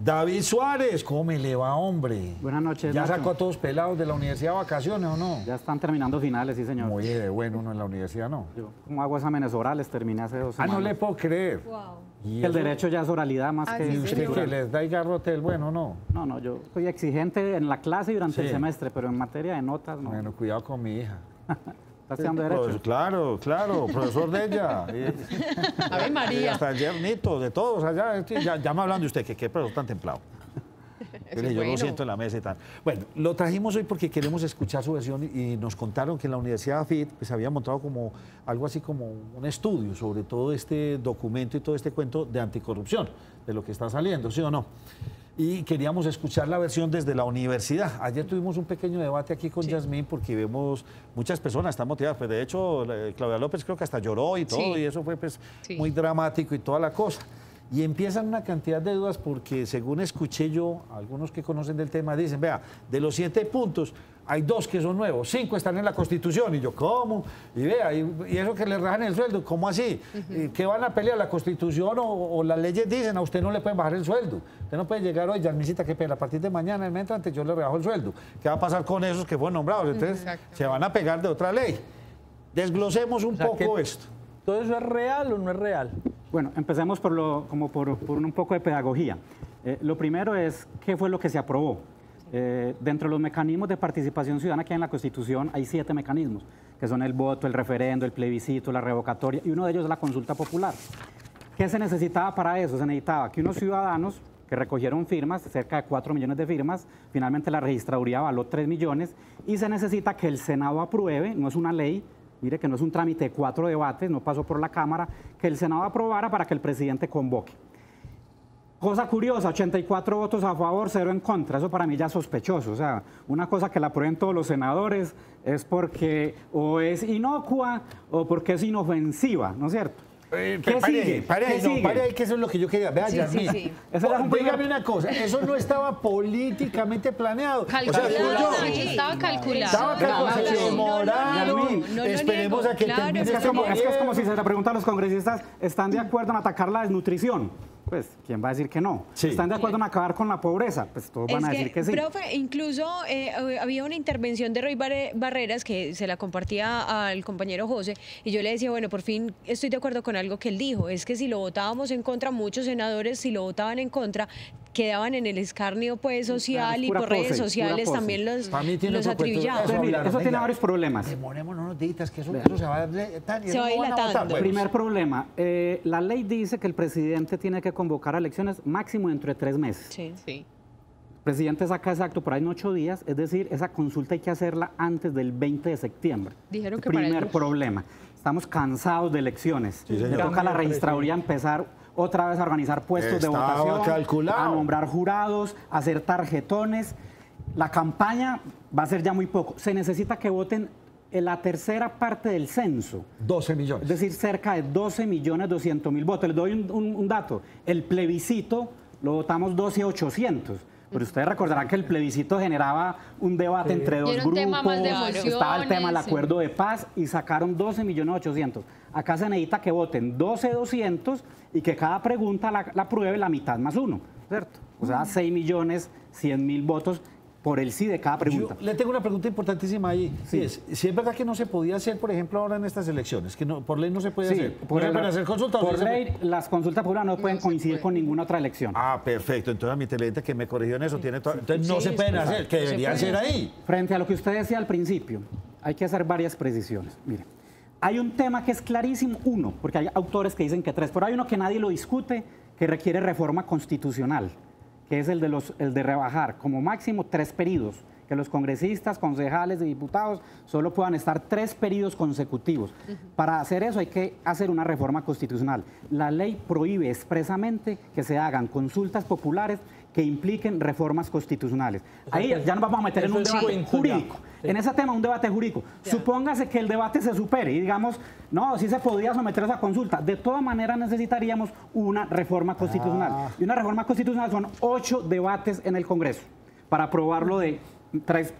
David Suárez, ¿cómo me le va, hombre? Buenas noches. ¿Ya Nacho. sacó a todos pelados de la universidad de vacaciones o no? Ya están terminando finales, sí, señor. Muy de bueno uno en la universidad, ¿no? Yo, como hago exámenes orales, terminé hace 2 semanas. No le puedo creer. Wow. ¿Y El eso? derecho ya es oralidad más que... ¿Y usted que les da y garrote el bueno, no? No, yo soy exigente en la clase y durante el Sí. semestre, pero en materia de notas, no. Bueno, cuidado con mi hija. ¿Está estudiando derecho? Claro, profesor de ella. Ave María. Hasta el yernito, de todos allá. Ya me hablan de usted, que qué profesor tan templado. Eso Yo es lo bueno. siento en la mesa y tal. Bueno, lo trajimos hoy porque queremos escuchar su versión y nos contaron que en la Universidad AFIT pues, había montado como algo así como un estudio sobre todo este documento y todo este cuento de anticorrupción, de lo que está saliendo, ¿sí o no? Y queríamos escuchar la versión desde la universidad. Ayer tuvimos un pequeño debate aquí con Yasmín porque vemos muchas personas están motivadas. Pues de hecho, Claudia López creo que hasta lloró y todo, Sí. y eso fue pues Sí. muy dramático y toda la cosa. Y empiezan una cantidad de dudas porque según escuché yo, algunos que conocen del tema dicen, vea, de los 7 puntos, hay 2 que son nuevos, 5 están en la Constitución. Y yo, ¿cómo? Y vea, y eso que le rajan el sueldo, ¿cómo así? ¿Qué van a pelear? ¿La Constitución o las leyes dicen a usted no le pueden bajar el sueldo? Usted no puede llegar hoy, Yasmicita, qué pena, a partir de mañana, el mes entrante, yo le rebajo el sueldo. ¿Qué va a pasar con esos que fueron nombrados? Entonces, Exacto. se van a pegar de otra ley. Desglosemos un poco esto. ¿Todo eso es real o no es real? Bueno, empecemos por un poco de pedagogía. Lo primero es, ¿qué fue lo que se aprobó? Dentro de los mecanismos de participación ciudadana que hay en la Constitución hay 7 mecanismos, que son el voto, el referendo, el plebiscito, la revocatoria, y uno de ellos es la consulta popular. ¿Qué se necesitaba para eso? Se necesitaba que unos ciudadanos que recogieron firmas, cerca de 4 millones de firmas, finalmente la registraduría avaló 3 millones, y se necesita que el Senado apruebe, no es una ley, mire que no es un trámite de 4 debates, no pasó por la Cámara, que el Senado aprobara para que el presidente convoque. Cosa curiosa, 84 votos a favor, 0 en contra, eso para mí ya es sospechoso, o sea, una cosa que la aprueben todos los senadores es porque o es inocua o porque es inofensiva, ¿no es cierto? ¿Qué sigue? Pare ¿Qué ahí, sigue? pare ahí, que eso es lo que yo quería. Vea, Sí, Yasmín, sí. Ese era un primer- dígame una cosa, eso no estaba políticamente planeado. Calculado, digo yo, Nacho, estaba calculado. estaba calculado, se demoraron, Yasmín, no lo esperemos niego, a que claro, termine Es que este es como si gobierno. se le pregunta a los congresistas, ¿están de acuerdo en atacar la desnutrición? Pues, ¿quién va a decir que no? Sí. ¿Están de acuerdo en acabar con la pobreza? Pues todos van a decir que sí. Profe, incluso había una intervención de Roy Barreras que se la compartía al compañero José y yo le decía, bueno, por fin estoy de acuerdo con algo que él dijo, es que si lo votábamos en contra, muchos senadores, si lo votaban en contra, quedaban en el escarnio pues social y pura por redes pose, sociales pura pose. también Para mí tiene los otro cuento. atribullaban. Entonces, mire, hablaron, eso tiene venga. varios problemas. Demorémonos unos días, que eso se va a Se va dilatando. Primer problema, la ley dice que el presidente tiene que convocar a elecciones máximo dentro de 3 meses. Sí. El presidente saca exacto por ahí en 8 días, es decir, esa consulta hay que hacerla antes del 20 de septiembre. Dijeron que para Primer el- problema. Estamos cansados de elecciones. Sí, señor. Le toca a la registraduría empezar otra vez a organizar puestos de Estaba votación, calculado. a nombrar jurados, a hacer tarjetones. La campaña va a ser ya muy poco. Se necesita que voten en la tercera parte del censo. 12 Es millones. decir, cerca de 12.200.000 votos. Les doy un dato. El plebiscito lo votamos 12.800.000. Pero ustedes recordarán que el plebiscito generaba un debate entre dos Y era un grupos. tema más de emociones, Estaba el tema del sí. acuerdo de paz y sacaron 12.800.000. Acá se necesita que voten 12.200.000 y que cada pregunta la apruebe la mitad más uno, ¿cierto? O sea, 6.100.000 votos por el sí de cada pregunta. Yo le tengo una pregunta importantísima ahí. Sí. Si es verdad que no se podía hacer, por ejemplo, ahora en estas elecciones, que no, por ley no se puede Sí, hacer. por, ¿No se pueden hacer consultas? por ¿O sí se puede? ley, las consultas populares no pueden se coincidir puede. con ninguna otra elección. Ah, perfecto. Entonces a mi televidente que me corrigió en eso tiene todo. Entonces no se pueden hacer, que deberían ser ahí. Frente a lo que usted decía al principio, hay que hacer varias precisiones. Mire, hay un tema que es clarísimo, uno, porque hay autores que dicen que 3, pero hay uno que nadie lo discute, que requiere reforma constitucional, que es el de rebajar como máximo 3 periodos, que los congresistas, concejales y diputados solo puedan estar 3 periodos consecutivos. Para hacer eso hay que hacer una reforma constitucional. La ley prohíbe expresamente que se hagan consultas populares que impliquen reformas constitucionales. Ahí ya nos vamos a meter en eso un es debate cuento ya. jurídico. Sí. En ese tema, un debate jurídico. Supóngase que el debate se supere y digamos, no, sí se podría someter a esa consulta. De todas maneras necesitaríamos una reforma constitucional. Y una reforma constitucional son 8 debates en el Congreso para aprobarlo de 3.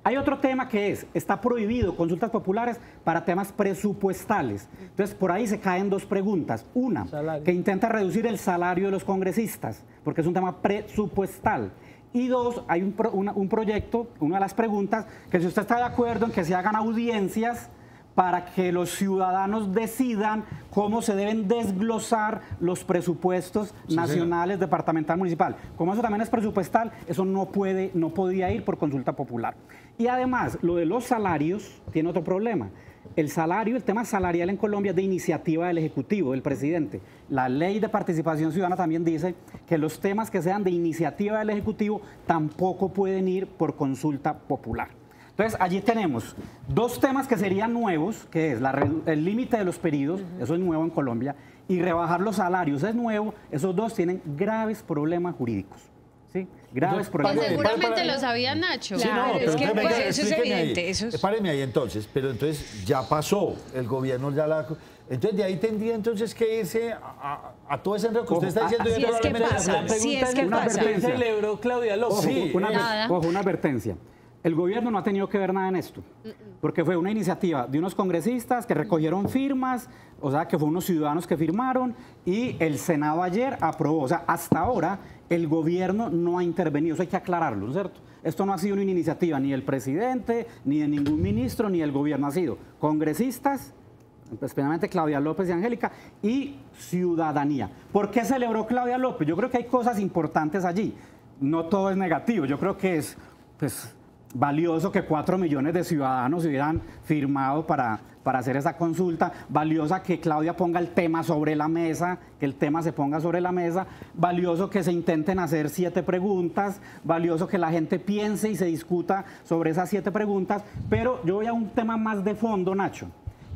Hay otro tema que está prohibido consultas populares para temas presupuestales. Entonces, por ahí se caen dos preguntas. Una, que intenta reducir el salario de los congresistas, porque es un tema presupuestal. Y dos, hay un proyecto, una de las preguntas, que si usted está de acuerdo en que se hagan audiencias para que los ciudadanos decidan cómo se deben desglosar los presupuestos nacionales, departamental, municipal. Como eso también es presupuestal, eso no podía ir por consulta popular. Y además, lo de los salarios tiene otro problema. El tema salarial en Colombia es de iniciativa del Ejecutivo, del presidente. La ley de participación ciudadana también dice que los temas que sean de iniciativa del Ejecutivo tampoco pueden ir por consulta popular. Entonces, allí tenemos dos temas que serían nuevos, que es el límite de los periodos, eso es nuevo en Colombia, y rebajar los salarios es nuevo. Esos dos tienen graves problemas jurídicos. ¿Sí? Graves problemas. Seguramente lo sabía Nacho. Sí, claro, no, pero es que pues, eso es evidente. Ahí. Páreme ahí entonces, pero entonces ya pasó, el gobierno ya la... Entonces de ahí tendría entonces que irse a todo ese enredo que usted está diciendo. Si es que pasa, si es que pasa. Celebró Claudia López. Sí, una advertencia. El gobierno no ha tenido que ver nada en esto, porque fue una iniciativa de unos congresistas que recogieron firmas, o sea, que fue unos ciudadanos que firmaron, y el Senado ayer aprobó. O sea, hasta ahora el gobierno no ha intervenido, eso hay que aclararlo, ¿cierto? Esto no ha sido una iniciativa ni del presidente, ni de ningún ministro, ni del gobierno, ha sido congresistas, especialmente Claudia López y Angélica, y ciudadanía. ¿Por qué celebró Claudia López? Yo creo que hay cosas importantes allí, no todo es negativo, yo creo que es, pues, valioso que 4 millones de ciudadanos hubieran firmado para hacer esa consulta, valiosa que Claudia ponga el tema sobre la mesa, que el tema se ponga sobre la mesa, valioso que se intenten hacer 7 preguntas, valioso que la gente piense y se discuta sobre esas 7 preguntas, pero yo voy a un tema más de fondo, Nacho.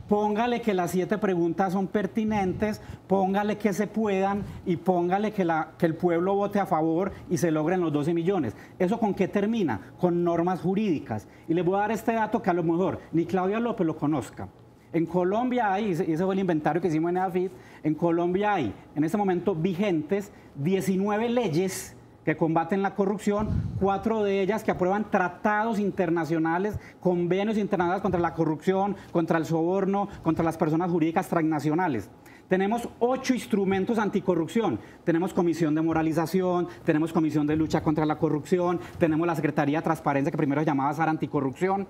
Póngale que las 7 preguntas son pertinentes, póngale que se puedan y póngale que el pueblo vote a favor y se logren los 12 millones. ¿Eso con qué termina? Con normas jurídicas. Y les voy a dar este dato que a lo mejor ni Claudia López lo conozca. En Colombia hay, y ese fue el inventario que hicimos en EAFID, en Colombia hay en este momento vigentes 19 leyes que combaten la corrupción, 4 de ellas que aprueban tratados internacionales, convenios internacionales contra la corrupción, contra el soborno, contra las personas jurídicas transnacionales. Tenemos 8 instrumentos anticorrupción. Tenemos comisión de moralización, tenemos comisión de lucha contra la corrupción, tenemos la Secretaría de Transparencia, que primero se llamaba SAR Anticorrupción,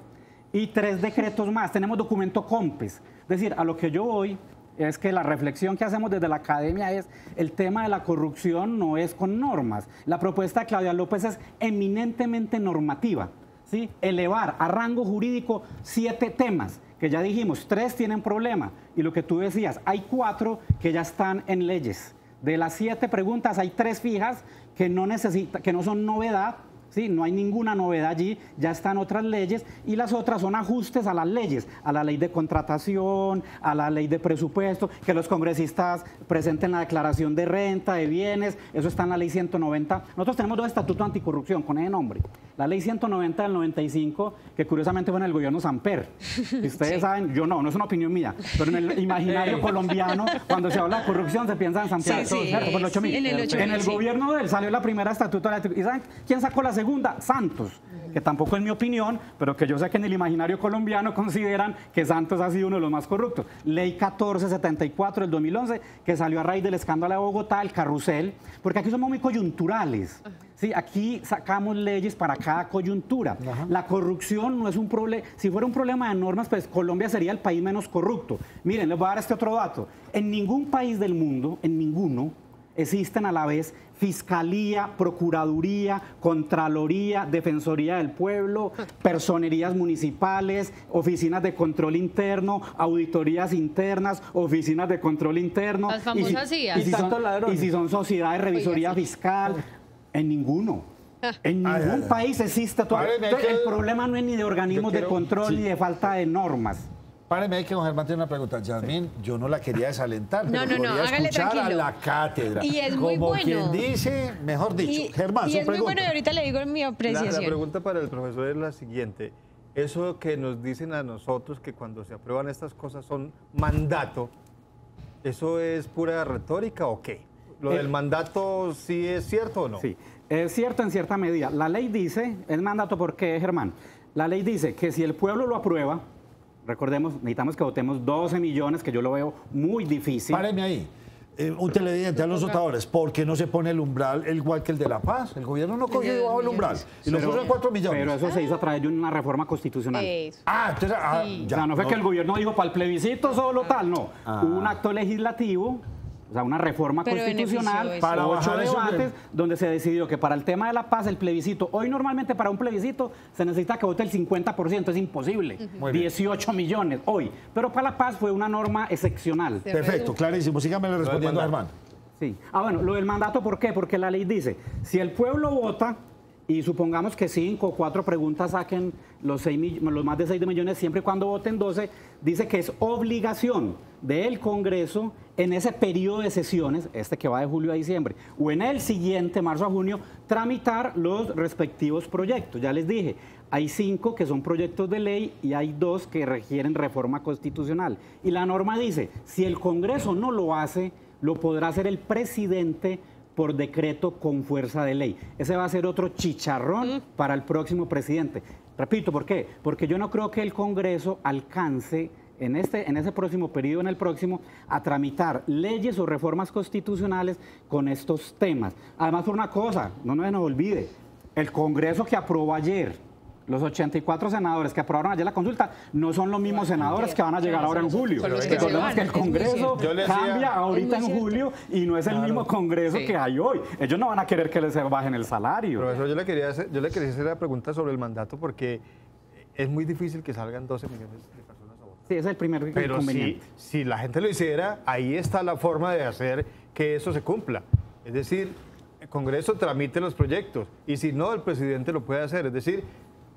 y 3 decretos más. Tenemos documento COMPES. Es decir, a lo que yo voy es que la reflexión que hacemos desde la academia es el tema de la corrupción no es con normas. La propuesta de Claudia López es eminentemente normativa, ¿sí? Elevar a rango jurídico 7 temas, que ya dijimos, 3 tienen problema. Y lo que tú decías, hay 4 que ya están en leyes. De las 7 preguntas hay 3 fijas que no son novedad. Sí, no hay ninguna novedad allí, ya están otras leyes y las otras son ajustes a las leyes, a la ley de contratación, a la ley de presupuesto, que los congresistas presenten la declaración de renta, de bienes, eso está en la ley 190. Nosotros tenemos 2 estatutos anticorrupción con ese nombre. La ley 190 del 95, que curiosamente fue en el gobierno Samper. Y ustedes saben, yo no es una opinión mía, pero en el imaginario colombiano, cuando se habla de corrupción, se piensa en Samper. ¿Cierto? Por el 8000. En el gobierno de él salió la primera estatuto. ¿Y saben quién sacó la segunda? Santos, que tampoco es mi opinión, pero que yo sé que en el imaginario colombiano consideran que Santos ha sido uno de los más corruptos. Ley 1474 del 2011, que salió a raíz del escándalo de Bogotá, el carrusel, porque aquí somos muy coyunturales. Sí, aquí sacamos leyes para cada coyuntura. La corrupción no es un problema. Si fuera un problema de normas, pues Colombia sería el país menos corrupto. Miren, les voy a dar este otro dato. En ningún país del mundo, en ninguno, existen a la vez Fiscalía, Procuraduría, Contraloría, Defensoría del Pueblo, personerías municipales, oficinas de control interno, auditorías internas, oficinas de control interno. Las famosas CIA. Y si son sociedades de revisoría fiscal, en ninguno. En ningún país existe todo. Entonces, el problema no es ni de organismos de control ni de falta de normas. Páreme ahí que don Germán tiene una pregunta. Yasmín, yo no la quería desalentar, No, pero quería hágale escuchar tranquilo. a la cátedra. Y es muy Como bueno. quien dice, mejor dicho. Germán, y su es muy pregunta. bueno y ahorita le digo mi La apreciación. pregunta para el profesor es la siguiente. Eso que nos dicen a nosotros que cuando se aprueban estas cosas son mandato, ¿eso es pura retórica o qué? ¿Lo del mandato sí es cierto o no? Sí, es cierto en cierta medida. La ley dice, es mandato, ¿por qué, Germán? La ley dice que si el pueblo lo aprueba, recordemos, necesitamos que votemos 12 millones, que yo lo veo muy difícil. Páreme ahí. Un televidente a los votadores, ¿por qué no se pone el umbral igual que el de La Paz? El gobierno no cogió bajo el umbral y lo puso en 4 millones. Pero eso se hizo a través de una reforma constitucional. Eso. Entonces, Sí. O sea, no fue que el gobierno dijo para el plebiscito solo tal, no. Hubo un acto legislativo, o sea, una reforma Pero constitucional, benefició eso. Para 8 bajar eso debates, donde se decidió que para el tema de la paz, el plebiscito, hoy normalmente para un plebiscito se necesita que vote el 50%, es imposible. Muy bien. 18 millones hoy. Pero para la paz fue una norma excepcional. Perfecto, clarísimo. Sígame respondiendo, Germán. Sí. Bueno, lo del mandato, ¿por qué? Porque la ley dice, si el pueblo vota y supongamos que 5 o 4 preguntas saquen los más de 6 millones, siempre y cuando voten 12, dice que es obligación del Congreso en ese periodo de sesiones, este que va de julio a diciembre, o en el siguiente, marzo a junio, tramitar los respectivos proyectos. Ya les dije, hay 5 que son proyectos de ley y hay 2 que requieren reforma constitucional. Y la norma dice, si el Congreso no lo hace, lo podrá hacer el presidente por decreto con fuerza de ley. Ese va a ser otro chicharrón para el próximo presidente. Repito, ¿por qué? Porque yo no creo que el Congreso alcance en ese próximo periodo, en el próximo, a tramitar leyes o reformas constitucionales con estos temas. Además, por una cosa, no nos olvide, el Congreso que aprobó ayer, los 84 senadores que aprobaron ayer la consulta, no son los mismos senadores que van a llegar ahora en julio. Con los que se Recordemos van, que el es muy Congreso cierto. cambia ahorita Es muy en julio y no es el mismo Congreso Sí. que hay hoy. Ellos no van a querer que les bajen el salario. Profesor, yo le quería hacer la pregunta sobre el mandato porque es muy difícil que salgan 12 millones de personas a votar. Sí, ese es el primer Pero inconveniente. si la gente lo hiciera, ahí está la forma de hacer que eso se cumpla. Es decir, el Congreso tramite los proyectos y si no, el presidente lo puede hacer. Es decir,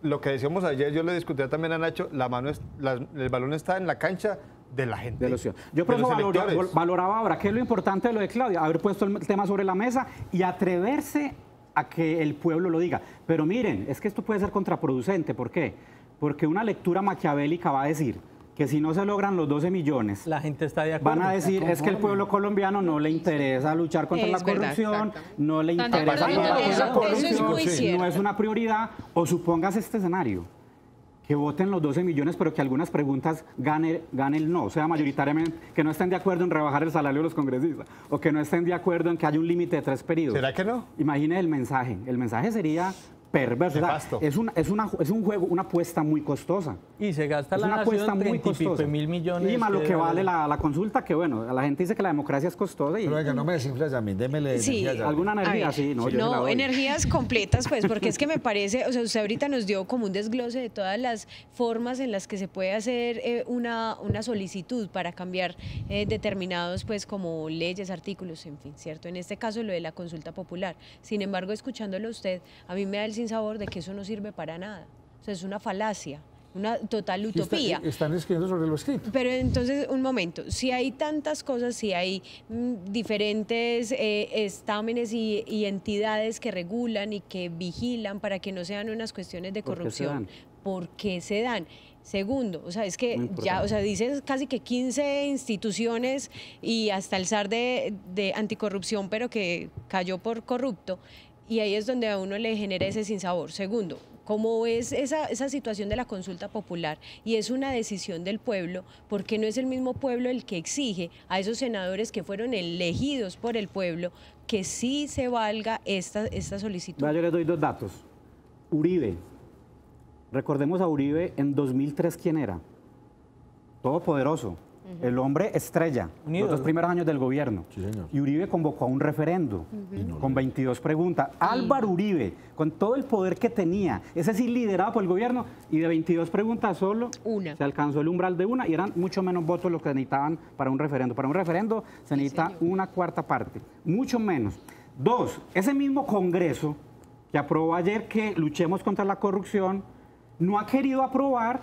lo que decíamos ayer, yo le discutía también a Nacho, el balón está en la cancha de la gente. De los ciudadanos. Yo por de eso los electores. valoraba ahora qué es lo importante de lo de Claudia, haber puesto el tema sobre la mesa y atreverse a que el pueblo lo diga. Pero miren, es que esto puede ser contraproducente. ¿Por qué? Porque una lectura maquiavélica va a decir que si no se logran los 12 millones, La gente está de acuerdo. van a decir es que el pueblo colombiano no le interesa luchar contra Es la verdad, corrupción, exactamente. no le Están de interesa acuerdo luchar con contra la eso, eso es corrupción, muy cierto. no es una prioridad. O supóngase este escenario, que voten los 12 millones, pero que algunas preguntas gane el no. O sea, mayoritariamente, que no estén de acuerdo en rebajar el salario de los congresistas, o que no estén de acuerdo en que haya un límite de 3 periodos. ¿Será que no? Imagine el mensaje. El mensaje sería perverso. O sea, Nefasto. es un juego, una apuesta muy costosa. Y se gasta Es la una apuesta nación muy 30 y pico costosa. de mil millones. Y más lo que vale la consulta, que bueno, la gente dice que la democracia es costosa y Pero venga, no me desinflas a mí, démele Sí. energía ya. alguna A energía, ver, sí, no, yo se la no, doy. energías completas, pues, porque es que me parece, o sea, usted ahorita nos dio como un desglose de todas las formas en las que se puede hacer una solicitud para cambiar determinados, pues, como leyes, artículos, en fin, ¿cierto? En este caso, lo de la consulta popular. Sin embargo, escuchándolo a usted, a mí me da el sinsabor de que eso no sirve para nada. O sea, es una falacia, una total utopía. Están escribiendo sobre lo escrito. Pero entonces, un momento, si hay tantas cosas, si hay diferentes estámenes y entidades que regulan y que vigilan para que no sean unas cuestiones de ¿Por qué se corrupción, dan? ¿por qué se dan? Segundo, o sea, es que Muy ya, importante. o sea, dicen casi que 15 instituciones y hasta el SAR de anticorrupción, pero que cayó por corrupto, y ahí es donde a uno le genera ese sinsabor. Segundo, como es esa situación de la consulta popular y es una decisión del pueblo, porque no es el mismo pueblo el que exige a esos senadores que fueron elegidos por el pueblo que sí se valga esta solicitud? Vea, yo les doy 2 datos. Uribe. Recordemos a Uribe en 2003, ¿quién era? Todopoderoso. El hombre estrella, Un los ídolo. 2 primeros años del gobierno. Sí, señor. Y Uribe convocó a un referendo con 22 preguntas. Álvaro Uribe, con todo el poder que tenía, ese sí liderado por el gobierno, y de 22 preguntas solo Una. se alcanzó el umbral de una y eran mucho menos votos los que necesitaban para un referendo. Para un referendo se necesita una 1/4 parte, mucho menos. 2, ese mismo Congreso que aprobó ayer que luchemos contra la corrupción, no ha querido aprobar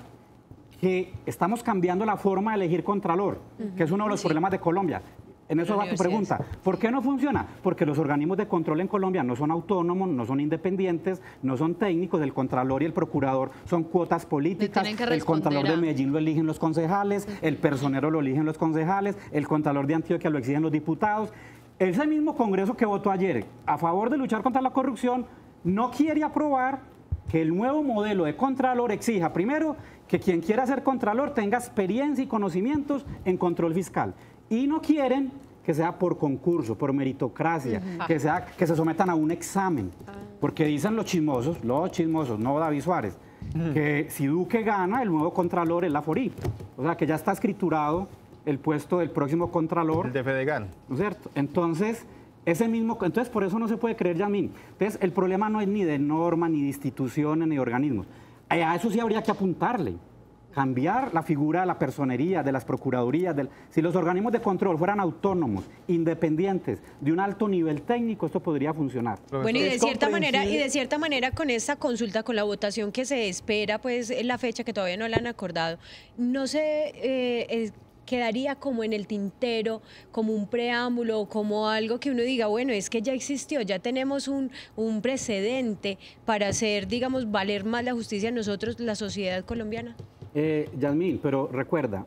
que estamos cambiando la forma de elegir contralor, que es uno de los problemas de Colombia. En eso Las va tu pregunta. ¿Por qué no funciona? Porque los organismos de control en Colombia no son autónomos, no son independientes, no son técnicos. El contralor y el procurador son cuotas políticas. tienen que El responder contralor de a- Medellín lo eligen los concejales, el personero lo eligen los concejales, el contralor de Antioquia lo exigen los diputados. Ese mismo Congreso que votó ayer a favor de luchar contra la corrupción no quiere aprobar que el nuevo modelo de Contralor exija, primero, que quien quiera ser Contralor tenga experiencia y conocimientos en control fiscal. Y no quieren que sea por concurso, por meritocracia, que se sometan a un examen. Porque dicen los chismosos, no David Suárez, que si Duque gana, el nuevo Contralor es la FORI. O sea, que ya está escriturado el puesto del próximo Contralor. El de Fedegan. ¿No es cierto? Entonces, entonces, por eso no se puede creer, Yasmín. Entonces, el problema no es ni de norma, ni de instituciones, ni de organismos. A eso sí habría que apuntarle. Cambiar la figura de la personería, de las procuradurías. Si los organismos de control fueran autónomos, independientes, de un alto nivel técnico, esto podría funcionar. Bueno, y de cierta manera con esta consulta, con la votación que se espera, pues la fecha que todavía no la han acordado, no se quedaría como en el tintero, como un preámbulo, como algo que uno diga, bueno, es que ya existió, ya tenemos un precedente para hacer, digamos, valer más la justicia nosotros, la sociedad colombiana. Yasmín, pero recuerda,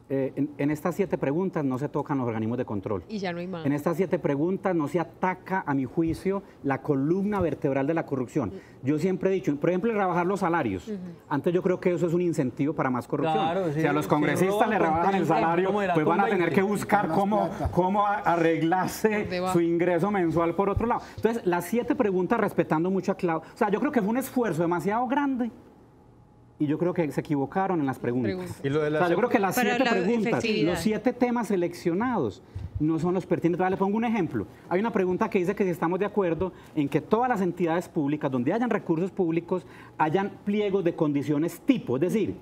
en estas 7 preguntas no se tocan los organismos de control. Y ya no hay más. En estas 7 preguntas no se ataca, a mi juicio, la columna vertebral de la corrupción. Yo siempre he dicho, por ejemplo, rebajar los salarios. Antes yo creo que eso es un incentivo para más corrupción. Claro, sí, si a los congresistas le rebajan el salario, pues van a tener que buscar cómo arreglarse su ingreso mensual por otro lado. Entonces, las 7 preguntas, respetando mucho a Claudio, o sea, yo creo que fue un esfuerzo demasiado grande. Y yo creo que se equivocaron en las preguntas. Y lo de o sea, yo creo que las 7 preguntas, efectividad. los 7 temas seleccionados no son los pertinentes. Le pongo un ejemplo. Hay una pregunta que dice que si estamos de acuerdo en que todas las entidades públicas, donde hayan recursos públicos, hayan pliegos de condiciones tipo. Es decir,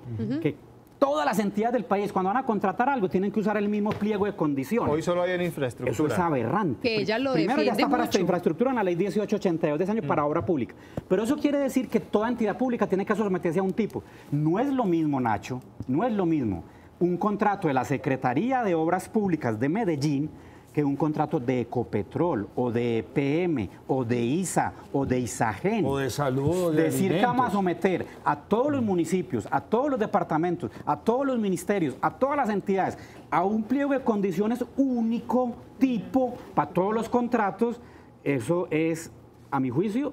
que todas las entidades del país, cuando van a contratar algo, tienen que usar el mismo pliego de condiciones. Hoy solo hay en infraestructura. Eso es aberrante. Que ella lo Primero ya está defiende para mucho. infraestructura en la ley 1882 de ese año para obra pública. Pero eso quiere decir que toda entidad pública tiene que someterse a un tipo. No es lo mismo, Nacho, no es lo mismo un contrato de la Secretaría de Obras Públicas de Medellín que un contrato de Ecopetrol, o de EPM, o de ISA, o de ISAGEN. O de salud, o de Decir que vamos a alimentos. someter a todos los municipios, a todos los departamentos, a todos los ministerios, a todas las entidades, a un pliego de condiciones único, tipo, para todos los contratos, eso es, a mi juicio,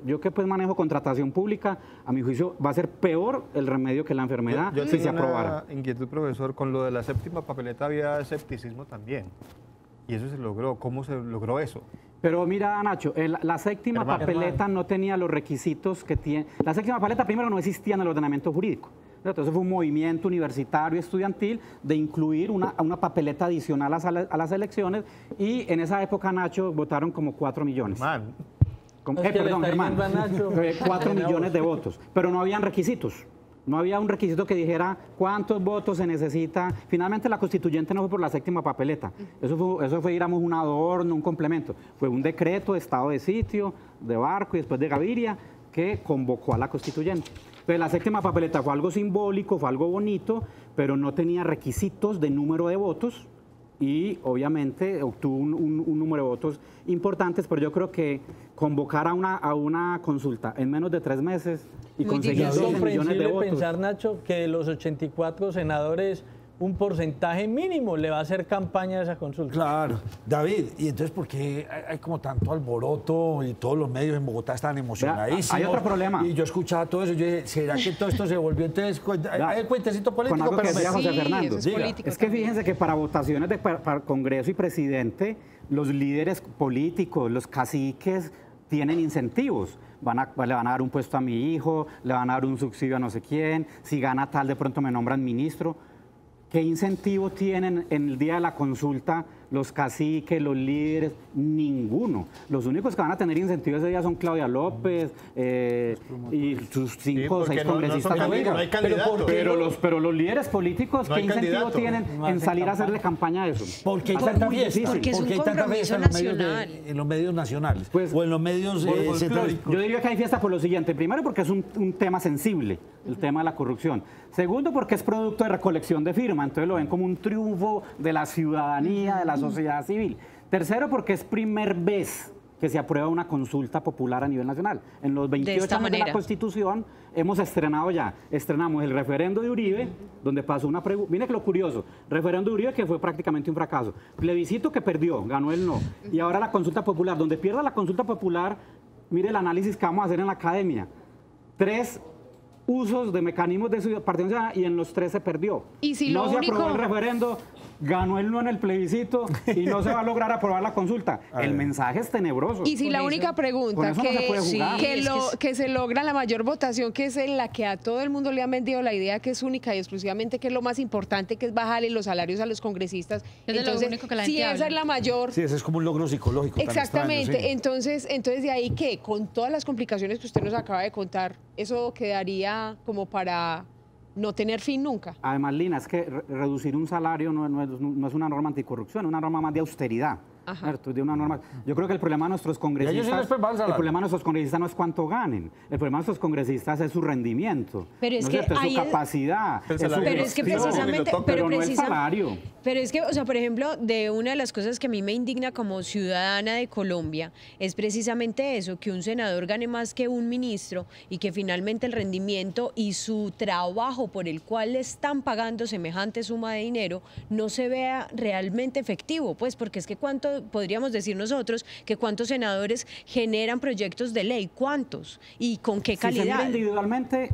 yo que pues manejo contratación pública, a mi juicio va a ser peor el remedio que la enfermedad Yo si tengo se una aprobara. inquietud, profesor, con lo de la 7ª papeleta había escepticismo también. Y eso se logró. ¿Cómo se logró eso? Pero mira, Nacho, la 7ª papeleta no tenía los requisitos que tiene. La 7ª papeleta primero no existía en el ordenamiento jurídico. Entonces fue un movimiento universitario estudiantil de incluir una papeleta adicional a las elecciones, y en esa época, Nacho, votaron como 4 millones. Man, Perdón, Germán. 4 millones de votos. Pero no habían requisitos. No había un requisito que dijera cuántos votos se necesita. Finalmente la constituyente no fue por la 7ª papeleta. Eso fue, digamos, un adorno, un complemento. Fue un decreto de estado de sitio, de Barco y después de Gaviria, que convocó a la constituyente. Entonces la 7ª papeleta fue algo simbólico, fue algo bonito, pero no tenía requisitos de número de votos, y obviamente obtuvo un número de votos importantes, pero yo creo que convocar a una consulta en menos de 3 meses y Muy conseguir Es 12 millones de comprensible votos. pensar, Nacho, que de los 84 senadores, un porcentaje mínimo le va a hacer campaña a esa consulta. Claro. David, ¿y entonces por qué hay como tanto alboroto y todos los medios en Bogotá están emocionadísimos? Hay otro problema. Y yo escuchaba todo eso, yo dije, ¿será que todo esto se volvió entonces hay cuentecito político? Con algo que Pero decía José Sí, Fernando. eso es Diga. político Es que también. fíjense que para votaciones para Congreso y presidente, los líderes políticos, los caciques, tienen incentivos. Le van a dar un puesto a mi hijo, le van a dar un subsidio a no sé quién, si gana tal, de pronto me nombran ministro. ¿Qué incentivo tienen en el día de la consulta los caciques, los líderes? Ninguno. Los únicos que van a tener incentivo ese día son Claudia López y sus 5 o 6 congresistas. no hay candidato. Pero los líderes políticos, No ¿qué hay incentivo candidato. tienen No en hacen salir a campaña. hacerle campaña a eso? ¿Por qué hay Va a ser tanta muy fiesta? difícil. Porque es ¿Por qué un hay tanta fiesta compromiso en nacional. los medios nacionales? Pues, o en los medios centrales. Yo diría que hay fiesta por lo siguiente. Primero, porque es un tema sensible, el tema de la corrupción. Segundo, porque es producto de recolección de firmas. Entonces lo ven como un triunfo de la ciudadanía, de la sociedad civil. Tercero, porque es primera vez que se aprueba una consulta popular a nivel nacional. En los 28 esta años de la manera. Constitución hemos estrenamos el referendo de Uribe, donde pasó una pregunta. Mire que lo curioso, referendo de Uribe que fue prácticamente un fracaso. Plebiscito que perdió, ganó el no. Y ahora la consulta popular, donde pierda la consulta popular, mire el análisis que vamos a hacer en la academia. 3 usos de mecanismos de participación ciudadana y en los 3 se perdió. Y si no lo se único... aprobó el referendo, ganó el no en el plebiscito y no se va a lograr aprobar la consulta. El mensaje es tenebroso. Y si la única Con pregunta eso no se puede jugar. que se logra la mayor votación, que es en la que a todo el mundo le han vendido la idea que es única y exclusivamente que es lo más importante, que es bajarle los salarios a los congresistas. Es de lo Entonces, único que la si gente esa habla. es la mayor... Sí, ese es como un logro psicológico. tan Exactamente, extraño, sí. entonces de ahí que con todas las complicaciones que usted nos acaba de contar, eso quedaría como para no tener fin nunca. Además, Lina, es que reducir un salario no es una norma anticorrupción, es una norma más de austeridad. Ajá. ¿Cierto? De una norma. Yo creo que el problema de nuestros Y a congresistas, ellos sí les pagan el salario. el problema de nuestros congresistas no es cuánto ganen, el problema de nuestros congresistas es su rendimiento, Pero es ¿no que cierto? Es ahí su es- capacidad, El es su salario. Pero es que gestión, precisamente, pero no el precisa- salario. Pero es que, o sea, por ejemplo, de una de las cosas que a mí me indigna como ciudadana de Colombia es precisamente eso, que un senador gane más que un ministro y que finalmente el rendimiento y su trabajo por el cual le están pagando semejante suma de dinero no se vea realmente efectivo, pues porque es que cuánto podríamos decir nosotros que cuántos senadores generan proyectos de ley, cuántos y con qué Si se mira calidad. individualmente,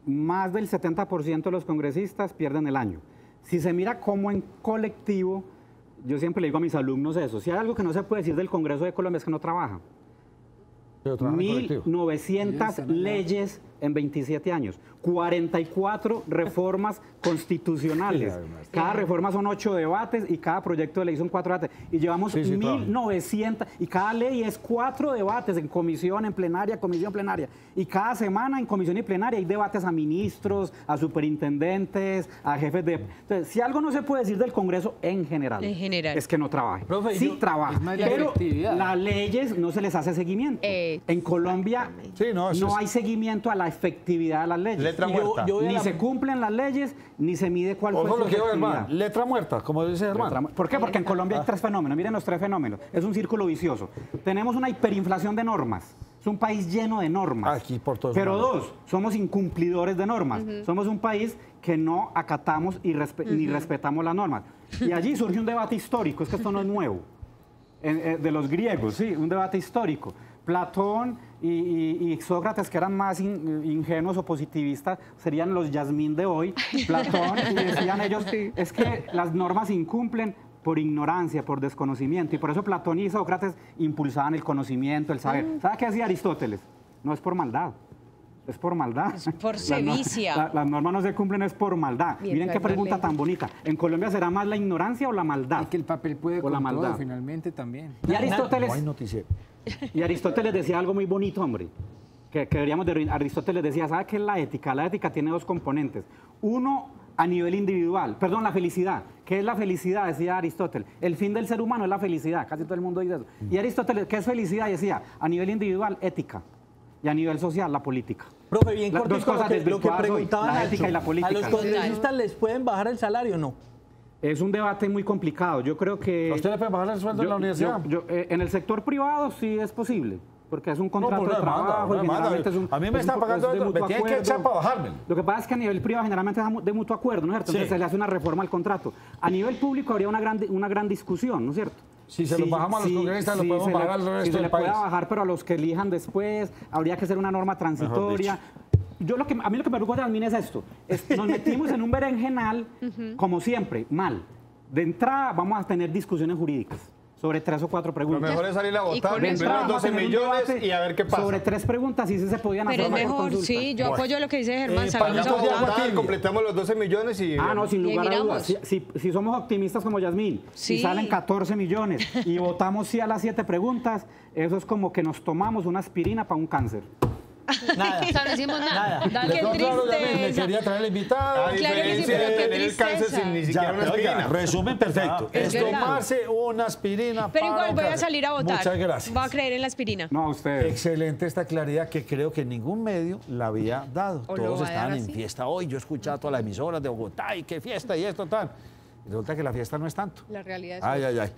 más del 70% de los congresistas pierden el año. Si se mira como en colectivo, yo siempre le digo a mis alumnos eso, si hay algo que no se puede decir del Congreso de Colombia es que no trabaja. Pero trabajan en colectivo. 1.900 leyes en 27 años, 44 reformas constitucionales. Sí, además. Cada reforma son 8 debates y cada proyecto de ley son 4 debates. Y llevamos Sí, sí, 1.900 y cada ley es 4 debates en comisión, en plenaria, comisión plenaria. Y cada semana en comisión y plenaria hay debates a ministros, a superintendentes, a jefes de... Entonces, si algo no se puede decir del Congreso en general, En general. es que no trabaje. Profe, Sí yo- trabaja, es más la pero efectividad. las leyes no se les hace seguimiento. En Colombia Sí, no, eso no es- hay seguimiento a la efectividad de las leyes. Letra Y yo- muerta. yo voy a Ni la- se cumplen las leyes, ni se mide cuál fue Ojo su lo que dijo efectividad. Germán, letra muerta, como dice Germán. ¿Por qué? Porque en Colombia hay 3 fenómenos. Miren los 3 fenómenos. Es un círculo vicioso. Tenemos una hiperinflación de normas. Es un país lleno de normas. Aquí por todos Pero lados. 2, somos incumplidores de normas. Somos un país que no acatamos y ni respetamos las normas. Y allí surge un debate histórico. Es que esto no es nuevo. De los griegos, sí, un debate histórico. Platón y Sócrates, que eran más ingenuos o positivistas, serían los Yasmín de hoy. Platón, y decían ellos, es que las normas se incumplen por ignorancia, por desconocimiento. Y por eso Platón y Sócrates impulsaban el conocimiento, el saber. ¿Sabe qué decía Aristóteles? No es por maldad. Es por maldad. Es por Las no- sevicia. Las normas no se cumplen, es por maldad. Bien, Miren qué claro, pregunta ley. tan bonita. ¿En Colombia será más la ignorancia o la maldad? Es que el papel puede O la con maldad. todo, finalmente también. Y Aristóteles, No hay noticiero. y Aristóteles decía algo muy bonito, hombre, que deberíamos de... Aristóteles decía, ¿sabe qué es la ética? La ética tiene 2 componentes. Uno, a nivel individual, perdón, la felicidad. ¿Qué es la felicidad? Decía Aristóteles. El fin del ser humano es la felicidad, casi todo el mundo dice eso. Y Aristóteles, ¿qué es felicidad? Decía, a nivel individual, ética. Y a nivel social, la política. Profe, bien Las cortico dos cosas lo que desvirtuadas hoy, preguntaban la Nacho. ética y la política. ¿A los congresistas les pueden bajar el salario o no? Es un debate muy complicado. Yo creo que... ¿A usted le puede bajar el sueldo en la universidad? En el sector privado sí es posible, porque es un contrato pues de una demanda, trabajo. una y generalmente demanda. es un- A mí me es está un- pagando es de eso, me mutuo tienen que acuerdo. echar para bajármelo. Lo que pasa es que a nivel privado generalmente es de mutuo acuerdo, ¿no es cierto? Entonces Sí. se le hace una reforma al contrato. A nivel público habría una gran discusión, ¿no es cierto? Si se lo bajamos a los congresistas, lo podemos se le- bajar al resto si se del le puede país. bajar, pero a los que elijan después, habría que hacer una norma transitoria. A mí lo que me preocupa también es esto. Nos metimos en un berenjenal, como siempre, mal. De entrada vamos a tener discusiones jurídicas sobre 3 o 4 Lo preguntas. mejor es salir a Y votar, con De cumplir entrada los vamos a 12 tener un millones debate y a ver qué pasa. Sobre 3 preguntas y sí se podían Pero hacer es una mejor, consulta. sí, yo apoyo lo que dice Germán, para salgamos a vamos de votar. aguacate. Completamos los 12 millones y... Ah, no, sin Y lugar a miramos. dudas. Si somos optimistas como Yasmín, Sí. y salen 14 millones y votamos sí a las 7 preguntas, eso es como que nos tomamos una aspirina para un cáncer. Nada. O sea, no decimos nada. Nada. Qué Dejó claro, ya me tristeza. quería traer el invitado. A Claro que sí, diferencia pero de qué tener el cáncer tristeza. sin ni Ya, siquiera una pero oiga, aspirina. resumen perfecto. Es verdad. tomarse una aspirina Pero para igual un voy a cáncer. salir a votar. Muchas gracias. Voy a creer en la aspirina. No, a ustedes. Excelente esta claridad que creo que ningún medio la había dado. ¿O lo Todos va a dar estaban en así? fiesta hoy. Yo he escuchado todas las emisoras de Bogotá y qué fiesta y esto tal. Y resulta que la fiesta no es tanto. La realidad es Ay, ay, ay.